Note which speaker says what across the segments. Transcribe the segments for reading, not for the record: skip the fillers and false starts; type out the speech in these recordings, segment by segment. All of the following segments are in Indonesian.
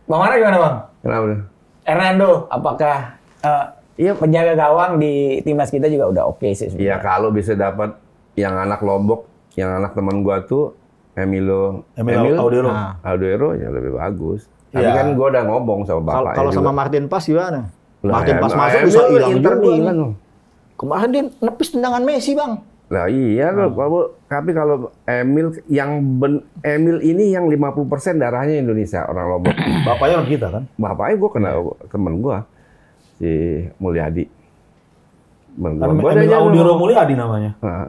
Speaker 1: Bang Mara gimana Bang?
Speaker 2: Kenapa?
Speaker 1: Hernando, apakah penjaga gawang di timnas kita juga udah oke sih sebenarnya?
Speaker 2: Iya, kalau bisa dapat yang anak Lombok, yang anak teman gua tuh Emil Audero ya lebih bagus. Tapi kan gua udah ngomong sama bapaknya.
Speaker 3: Kalau sama Martin Pas gimana?
Speaker 2: Lah,
Speaker 3: Martin Pas masuk bisa hilang
Speaker 2: Inter
Speaker 3: juga
Speaker 2: Milan.
Speaker 3: nih. Kemarin dia nepis tendangan Messi, Bang.
Speaker 2: Lah iya loh, tapi kalau Emil ini yang 50% darahnya Indonesia, orang Lombok.
Speaker 4: Bapaknya orang kita kan?
Speaker 2: Bapaknya gua kenal temen gua, si Mulyadi.
Speaker 4: Emil Audero Mulyadi namanya.
Speaker 2: Nah,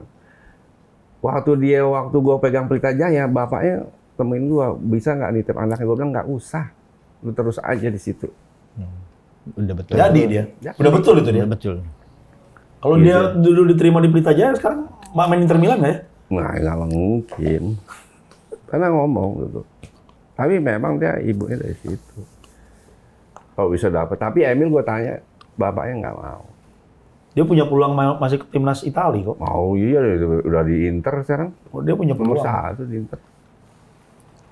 Speaker 2: waktu gua pegang Pelita Jaya, bapaknya temuin gua, bisa nggak nitip anaknya? Gua bilang nggak usah, lu terus aja di situ.
Speaker 3: Udah betul.
Speaker 4: Jadi dia, udah betul itu dia.
Speaker 3: Udah betul.
Speaker 4: Kalau dia dulu diterima di Pelita Jaya, sekarang main Inter Milan nggak ya?
Speaker 2: Nah, nggak mungkin. Karena ngomong gitu. Tapi memang dia ibunya dari situ. Kalau bisa dapat. Tapi Emil gue tanya, bapaknya nggak mau.
Speaker 4: Dia punya peluang masih ke timnas Italia kok.
Speaker 2: Mau iya, udah di Inter sekarang.
Speaker 4: Oh, dia punya peluang.
Speaker 2: Nomor 1 di Inter.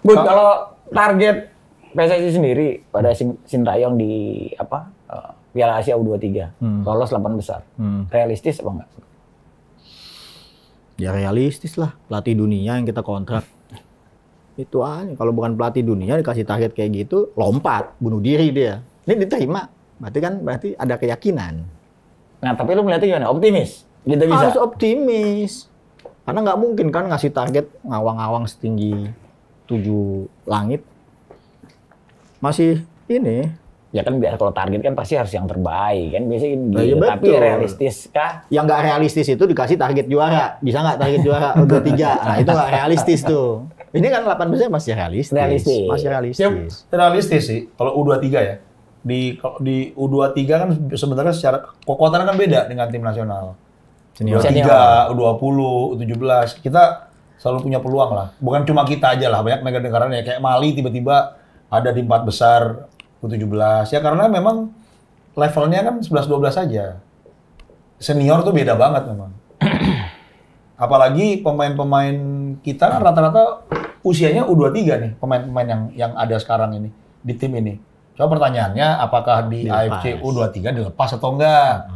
Speaker 1: Bud, kalau target PSSI sendiri pada Sintayong di Piala Asia U23, lolos 8 besar. Realistis apa enggak?
Speaker 3: Ya realistis lah, pelatih dunia yang kita kontrak. Itu aja, kalau bukan pelatih dunia dikasih target kayak gitu, lompat, bunuh diri dia. Ini diterima, berarti ada keyakinan.
Speaker 1: Nah, tapi lu melihatnya gimana? Optimis? Kita bisa?
Speaker 3: Harus optimis. Karena nggak mungkin kan ngasih target ngawang-ngawang setinggi 7 langit. Masih ini.
Speaker 1: Ya kan biasa kalau target kan pasti harus yang terbaik kan biasanya gitu.
Speaker 3: Ya,
Speaker 1: tapi realistis kah?
Speaker 3: Yang nggak realistis itu dikasih target juara. Bisa nggak target juara U23? Nah itu nggak realistis tuh. Ini kan 8 besar masih realistis. Masih realistis.
Speaker 4: Realistis sih kalau U23 ya. Di U23 kan sebenarnya secara kekuatan kan beda dengan tim nasional. U23, U20, U17 kita selalu punya peluang lah. Bukan cuma kita aja lah, banyak negara-negara ya kayak Mali tiba-tiba ada di 4 besar U17 ya karena memang levelnya kan 11-12 saja. Senior tuh beda banget memang. Apalagi pemain-pemain kita kan rata-rata usianya U23 nih, pemain-pemain yang ada sekarang ini di tim ini. Coba pertanyaannya apakah di AFC U23 dilepas atau enggak?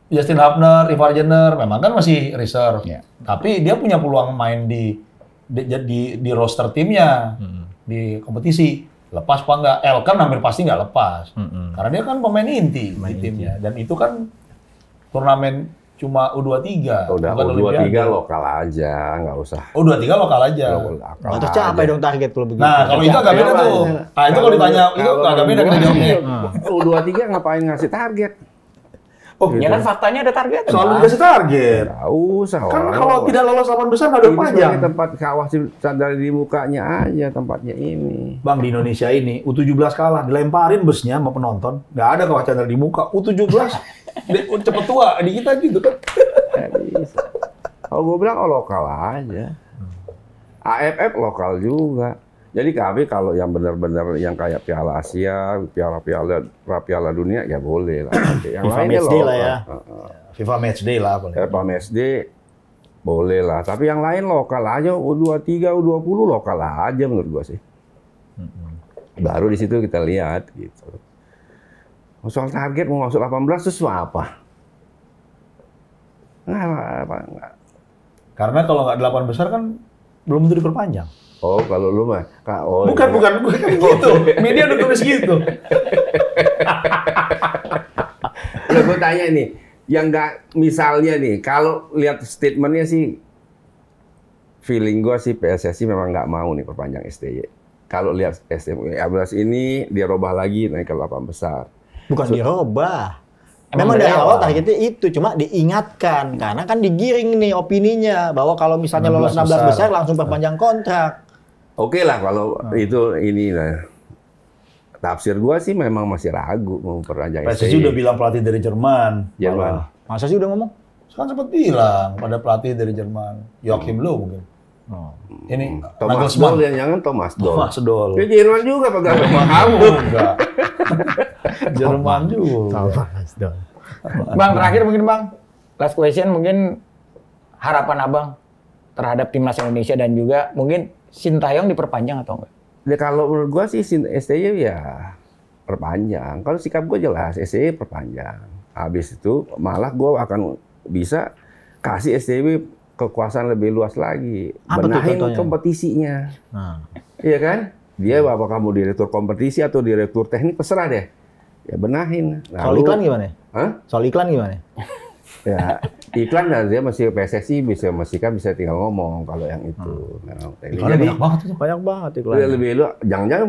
Speaker 4: Justin Hubner, Ivar Jenner memang kan masih reserve. Tapi dia punya peluang main di roster timnya. Di kompetisi lepas apa enggak? Elkan hampir pasti nggak lepas karena dia kan pemain inti di timnya dan itu kan turnamen cuma U23.
Speaker 2: Udah U23 lokal aja, nggak usah.
Speaker 4: U23 lokal aja.
Speaker 3: Terus capek dong target kalau begitu.
Speaker 4: Nah kalau itu agak beda tuh. Nah itu kalau ditanya itu agak beda kita jawabnya.
Speaker 2: U23 ngapain ngasih target?
Speaker 1: Oh, ya kan faktanya ada target.
Speaker 4: Selalu dikasih target.
Speaker 2: Nggak usah.
Speaker 4: Kan kalau tidak lolos 8 besar nggak ada panjang.
Speaker 2: Ini tempat kawah dari di mukanya aja tempatnya ini.
Speaker 4: Bang di Indonesia ini U17 kalah dilemparin busnya sama penonton. Nggak ada kawah candra di muka. U17 cepet tua di kita gitu kan.
Speaker 2: Bisa. Kalau gue bilang lokal aja. AFF lokal juga. Jadi kami kalau yang benar-benar yang kayak Piala Asia, Piala Dunia ya boleh lah. Yang
Speaker 3: FIFA
Speaker 2: lainnya
Speaker 3: Matchday
Speaker 2: lokal.
Speaker 3: lah ya.
Speaker 4: FIFA Matchday lah boleh.
Speaker 2: FIFA Matchday boleh lah. Tapi yang lain lokal aja. U23, U20 lokal aja menurut gua sih. Baru di situ kita lihat gitu. Soal target mau masuk 18 terus apa? Nggak.
Speaker 4: Karena kalau nggak 8 besar kan belum tentu diperpanjang.
Speaker 2: Oh, kalau lu mah
Speaker 4: bukan gitu. Media udah tulis gitu.
Speaker 2: Udah gue tanya nih, yang nggak misalnya nih, kalau lihat statementnya sih, feeling gue sih PSSI memang nggak mau nih perpanjang STY. Kalau lihat STY 11 ini dia robah lagi naik ke 8 besar.
Speaker 3: Bukan dirobah. Memang dari awal targetnya itu, cuma diingatkan karena kan digiring nih opininya bahwa kalau misalnya lolos 16 besar langsung perpanjang kontrak.
Speaker 2: Oke lah kalau itu ini lah. Tafsir gua sih memang masih ragu mau perpanjang STY.
Speaker 4: PSSI udah bilang pelatih dari Jerman.
Speaker 3: Masa sih udah ngomong?
Speaker 4: Kan sempat bilang pada pelatih dari Jerman. Joachim Löw mungkin. Ini
Speaker 2: Thomas Doll jangan Thomas Doll.
Speaker 4: Thomas Doll.
Speaker 2: Dia Jerman juga pegang sama kamu.
Speaker 4: Enggak. Jerman juga.
Speaker 3: Thomas Doll.
Speaker 1: Bang, terakhir mungkin Bang. Last question mungkin harapan Abang terhadap timnas Indonesia dan juga mungkin Sintayong diperpanjang atau enggak?
Speaker 2: Ya kalau menurut gua sih STY ya perpanjang. Kalau sikap gua jelas STY perpanjang. Habis itu malah gua akan bisa kasih STY kekuasaan lebih luas lagi. Benahin kompetisinya. Iya kan? Dia apa kamu direktur kompetisi atau direktur teknik terserah deh. Ya benahin.
Speaker 3: Soal iklan gimana?
Speaker 2: Hah?
Speaker 3: Soal iklan gimana?
Speaker 2: Ya iklan dia masih PSSI bisa tinggal ngomong kalau yang itu. Nah,
Speaker 4: iklannya banyak banget itu.
Speaker 3: Banyak banget iklan.
Speaker 2: Lebih lu jangan-jangan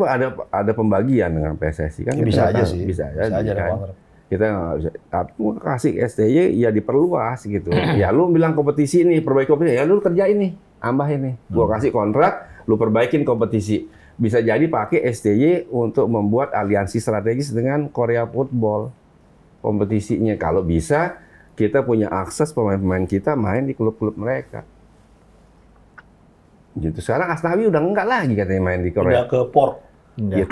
Speaker 2: ada pembagian dengan PSSI kan?
Speaker 4: Ya, bisa aja sih.
Speaker 2: Bisa aja
Speaker 4: kan?
Speaker 2: Kita nggak bisa. Tapi kasih STY ya diperluas gitu. Ya lu bilang kompetisi nih perbaiki kompetisi, ya lu kerjain nih, tambahin nih. Gua kasih kontrak, lu perbaikin kompetisi. Bisa jadi pakai STY untuk membuat aliansi strategis dengan Korea Football kompetisinya. Kalau bisa, kita punya akses pemain-pemain kita main di klub-klub mereka. Gitu. Sekarang Asnawi udah enggak lagi katanya main di Korea.
Speaker 4: Udah ke POR.
Speaker 2: Gitu.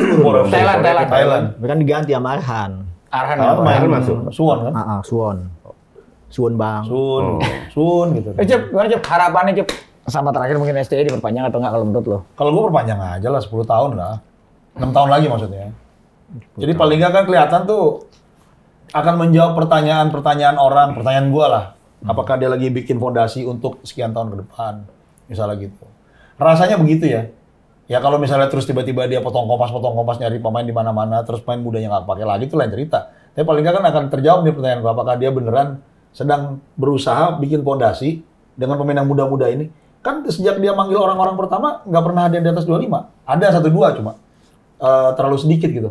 Speaker 1: Thailand.
Speaker 3: Kan diganti sama Arhan.
Speaker 2: Arhan masuk.
Speaker 4: Suwon kan?
Speaker 3: Suwon Bang.
Speaker 4: Suwon gitu.
Speaker 1: Cep, gimana Cep? Harapannya Cep? Sama terakhir mungkin STY diperpanjang atau enggak kalau menurut lo?
Speaker 4: Kalau gue perpanjang aja lah 10 tahun lah. 6 tahun lagi maksudnya. Jadi paling nggak kan kelihatan tuh akan menjawab pertanyaan-pertanyaan orang, pertanyaan gue lah. Apakah dia lagi bikin fondasi untuk sekian tahun ke depan? Misalnya gitu. Rasanya begitu ya. Ya kalau misalnya terus tiba-tiba dia potong kompas nyari pemain di mana-mana, terus pemain mudanya nggak pakai lagi, itu lain cerita. Tapi paling nggak kan akan terjawab nih pertanyaan gue, apakah dia beneran sedang berusaha bikin fondasi dengan pemain yang muda-muda ini. Kan sejak dia manggil orang-orang pertama, nggak pernah ada yang di atas 25. Ada 1-2 cuma. Terlalu sedikit gitu.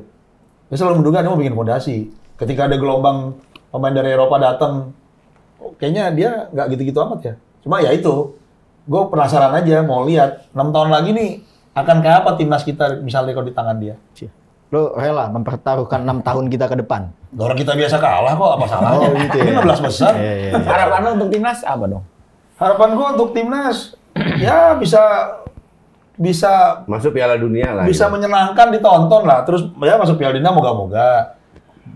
Speaker 4: Dia selalu menduga dia mau bikin fondasi. Ketika ada gelombang pemain dari Eropa datang, kayaknya dia nggak gitu-gitu amat ya. Cuma ya itu, gue penasaran aja, mau lihat 6 tahun lagi nih, akan kayak apa timnas kita misalnya kalau di tangan dia.
Speaker 3: Lo rela mempertaruhkan 6 tahun kita ke depan?
Speaker 4: Orang kita biasa kalah kok, apa salahnya?
Speaker 3: Gitu
Speaker 4: Ini
Speaker 3: ya?
Speaker 4: 15 besar.
Speaker 1: Harapan lo untuk timnas apa dong?
Speaker 4: Harapan gue untuk timnas, ya bisa
Speaker 2: masuk Piala Dunia lah.
Speaker 4: Bisa
Speaker 2: gitu.
Speaker 4: menyenangkan ditonton lah. Terus ya masuk Piala Dunia moga-moga.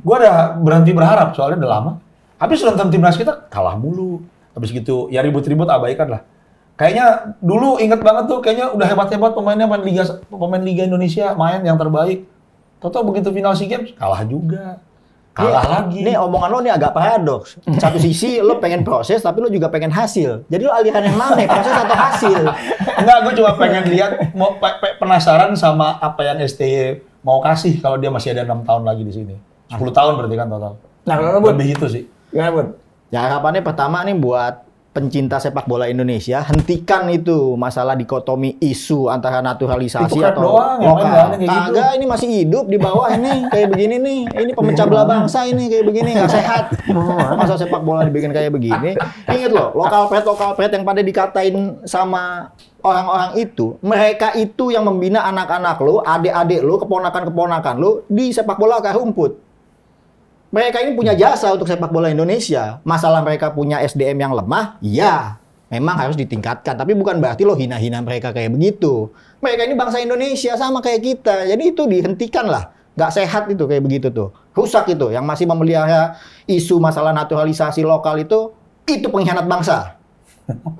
Speaker 4: Gue udah berhenti berharap soalnya udah lama. Habis nonton timnas kita kalah mulu. Habis gitu ya ribut-ribut abaikan lah. Kayaknya dulu inget banget tuh kayaknya udah hebat-hebat pemainnya pemain Liga Indonesia main yang terbaik. Tahu begitu final SEA Games kalah juga. Kalah lagi.
Speaker 3: Nih omongan lo nih agak paradoks. Satu sisi lo pengen proses, tapi lo juga pengen hasil. Jadi lo aliran yang mana, proses atau hasil?
Speaker 4: Enggak, gue cuma pengen lihat, mau penasaran sama apa yang STY mau kasih kalau dia masih ada 6 tahun lagi di sini. 10 tahun berarti kan total.
Speaker 1: Nah, kalau Bud,
Speaker 4: lebih itu sih.
Speaker 1: gimana Bud?
Speaker 3: Ya harapannya pertama nih buat pencinta sepak bola Indonesia, hentikan itu masalah dikotomi isu antara naturalisasi
Speaker 4: itu
Speaker 3: atau
Speaker 4: doang,
Speaker 3: lokal.
Speaker 4: kayak gitu.
Speaker 3: Kagak, ini masih hidup di bawah ini kayak begini nih. Ini pemecah belah bangsa ini kayak begini, nggak sehat. Masa sepak bola dibikin kayak begini. Ingat loh, lokal pret yang pada dikatain sama orang-orang itu, mereka itu yang membina anak-anak lo, adik-adik lo, keponakan-keponakan lo di sepak bola akar rumput. Mereka ini punya jasa untuk sepak bola Indonesia. Masalah mereka punya SDM yang lemah, ya memang harus ditingkatkan. Tapi bukan berarti lo hina-hina mereka kayak begitu. Mereka ini bangsa Indonesia sama kayak kita. Jadi itu dihentikan lah. Nggak sehat itu kayak begitu tuh. Rusak itu. Yang masih memelihara isu masalah naturalisasi lokal itu pengkhianat bangsa.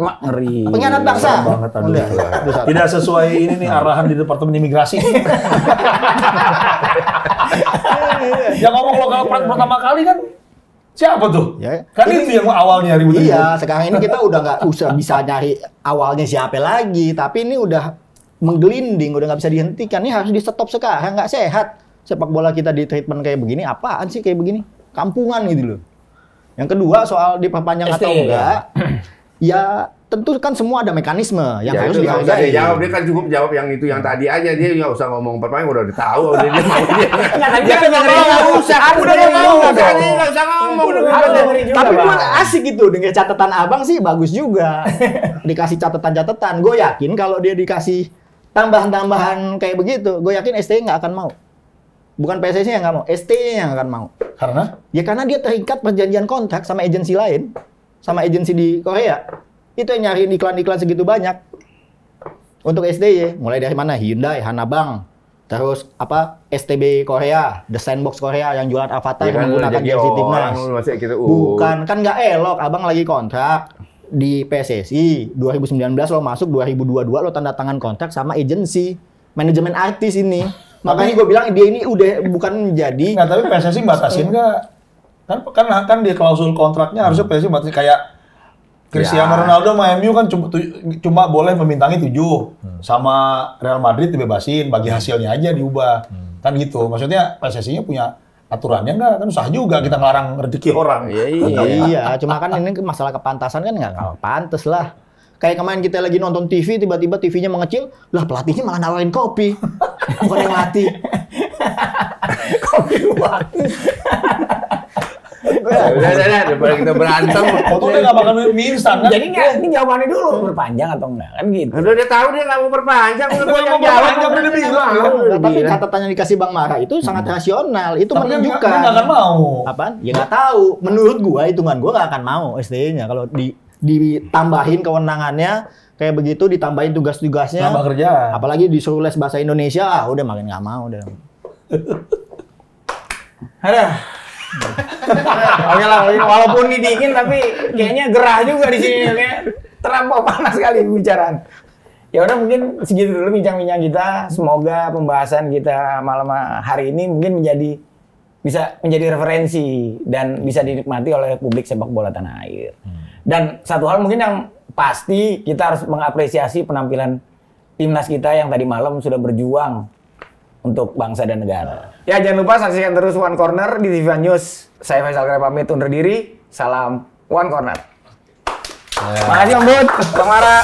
Speaker 1: Ngeri.
Speaker 3: Pengkhianat bangsa.
Speaker 4: Banget, aduh.
Speaker 3: Udah.
Speaker 4: Tidak sesuai ini nih arahan di Departemen Imigrasi. Yang ngomong lokal pertama kali kan siapa tuh?
Speaker 3: Ya,
Speaker 4: kan itu yang awalnya ribut-ribut.
Speaker 3: Iya, sekarang ini kita udah nggak usah bisa nyari awalnya siapa lagi. Tapi ini udah menggelinding, udah nggak bisa dihentikan. Ini harus di stop sekarang, nggak sehat. Sepak bola kita di treatment kayak begini, apaan sih kayak begini? Kampungan gitu loh. Yang kedua soal diperpanjang atau enggak, ya tentu kan semua ada mekanisme yang
Speaker 2: ya,
Speaker 3: harus
Speaker 2: itu nggak usah
Speaker 3: dihargai.
Speaker 2: dia jawab, dia kan cukup jawab yang itu yang tadi aja, dia nggak usah ngomong perpanjang udah tahu dia mau dia.
Speaker 1: Dia nggak usah, udah mau nggak usah ngomong.
Speaker 3: Tapi memang asik gitu dengan catatan abang sih bagus juga. Dikasih catatan-catatan, gue yakin kalau dia dikasih tambahan-tambahan kayak begitu, gue yakin STY nggak akan mau. Bukan PSSI yang nggak mau, STY yang akan mau.
Speaker 4: Karena?
Speaker 3: Ya karena dia terikat perjanjian kontrak sama agensi lain, sama agensi di Korea. Itu yang nyari iklan-iklan segitu banyak. Untuk STY, mulai dari mana? Hyundai, Hanabang, terus apa? STB Korea, The Sandbox Korea yang jualan avatar
Speaker 2: Ya kan,
Speaker 3: menggunakan jersey timnas. Bukan, kan nggak elok. Abang lagi kontrak di PSSI 2019 lo masuk, 2022 lo tanda tangan kontrak sama agensi. manajemen artis ini. Makanya gue bilang dia ini udah bukan menjadi.
Speaker 4: Nggak, tapi PSSI batasin nggak? Kan di klausul kontraknya harusnya PSSI batasin kayak Cristiano Ronaldo sama MU kan cuma boleh memintangi 7 sama Real Madrid dibebasin, bagi hasilnya aja diubah. Kan gitu. Maksudnya PSSI-nya punya aturannya nggak? Kan susah juga kita ngelarang rezeki orang.
Speaker 3: Iya, cuma kan ini masalah kepantasan kan nggak pantas lah. Kayak kemarin kita lagi nonton TV, tiba-tiba TV-nya mengecil, lah pelatihnya malah nawarin kopi, bukan yang latih.
Speaker 1: Kopi waktu.
Speaker 2: Udah, daripada kita berantem.
Speaker 4: Foto dia nggak bakal mie instan kan?
Speaker 1: Jadi nggak, ini jawabannya dulu berpanjang atau enggak kan gitu.
Speaker 2: Udah dia tahu dia nggak mau perpanjang, udah
Speaker 4: Nggak
Speaker 2: yang
Speaker 4: mau
Speaker 2: jawab
Speaker 4: perpanjang, udah bilang.
Speaker 3: Tapi catatan yang dikasih Bang Mara itu sangat rasional. Itu
Speaker 4: Tapi dia
Speaker 3: menunjukkan.
Speaker 4: nggak akan mau.
Speaker 3: Apaan? Ya nggak tahu. Menurut gua, hitungan gua nggak akan mau STY-nya kalau ditambahin kewenangannya kayak begitu, ditambahin tugas-tugasnya.
Speaker 4: Tambah kerjaan.
Speaker 3: Apalagi disuruh les bahasa Indonesia, udah makin nggak mau udah.
Speaker 1: Aduh. Oke lah, walaupun ini dingin tapi kayaknya gerah juga di sini, kayak terlampau panas sekali pembicaraan. Ya udah mungkin segitu dulu bincang-bincang kita. Semoga pembahasan kita malam hari ini mungkin bisa menjadi referensi dan bisa dinikmati oleh publik sepak bola tanah air. Dan satu hal mungkin yang pasti kita harus mengapresiasi penampilan timnas kita yang tadi malam sudah berjuang untuk bangsa dan negara. Ya jangan lupa saksikan terus One Corner di TV One News. Saya Faisal Kare pamit undur diri. Salam One Corner. Makasih Om Bud, Bang Mara.